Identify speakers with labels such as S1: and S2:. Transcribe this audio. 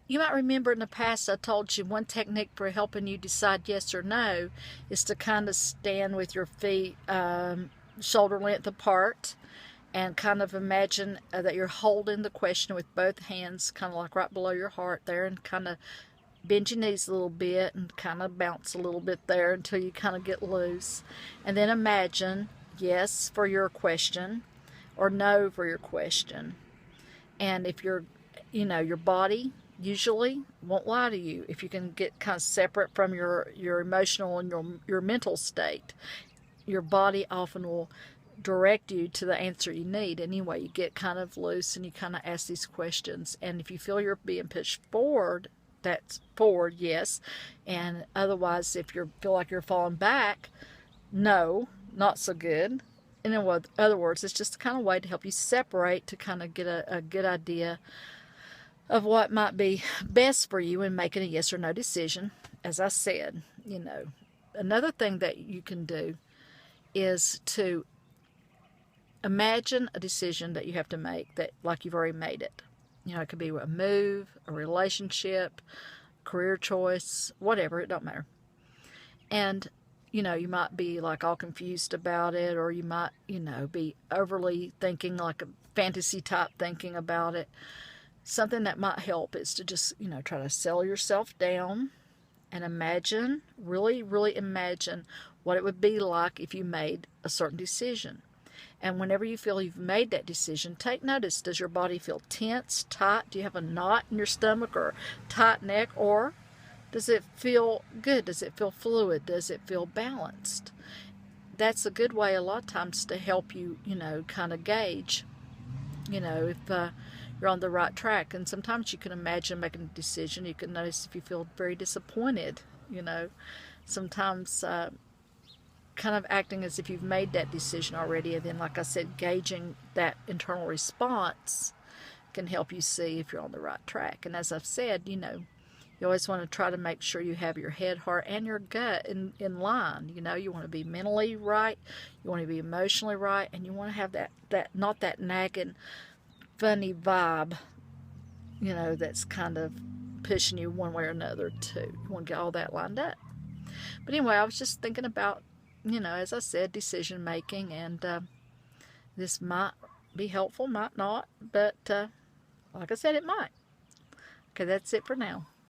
S1: you might remember in the past I told you one technique for helping you decide yes or no is to kind of stand with your feet shoulder length apart and kind of imagine that you're holding the question with both hands kind of like right below your heart there, and kind of bend your knees a little bit and kind of bounce a little bit there until you kind of get loose. And then imagine yes for your question or no for your question. And if you're, your body usually won't lie to you if you can get kind of separate from your emotional and your mental state. Your body often will direct you to the answer you need. Anyway, you get kind of loose and you kind of ask these questions. And if you feel you're being pushed forward, that's forward, yes. And otherwise, if you feel like you're falling back, no, not so good. In other words, it's just a kind of way to help you separate, to kind of get a good idea of what might be best for you in making a yes or no decision. As I said, another thing that you can do is to imagine a decision that you have to make that like you've already made it. It could be a move, a relationship, career choice, whatever, it don't matter. And you might be like all confused about it, or you might, be overly thinking, like a fantasy type thinking about it. Something that might help is to just, try to settle yourself down and imagine, really, really imagine what it would be like if you made a certain decision. And whenever you feel you've made that decision, take notice. Does your body feel tense, tight? Do you have a knot in your stomach or tight neck? Or does it feel good? Does it feel fluid? Does it feel balanced? That's a good way a lot of times to help you, kind of gauge, if you're on the right track. And sometimes you can imagine making a decision. You can notice if you feel very disappointed, sometimes kind of acting as if you've made that decision already. And then, like I said, gauging that internal response can help you see if you're on the right track. And as I've said, you always want to try to make sure you have your head, heart, and your gut in line. You want to be mentally right, you want to be emotionally right, and you want to have that not that nagging, funny vibe, that's kind of pushing you one way or another too. You want to get all that lined up. But anyway, I was just thinking about, as I said, decision making, and this might be helpful, might not, but like I said, it might. Okay, that's it for now.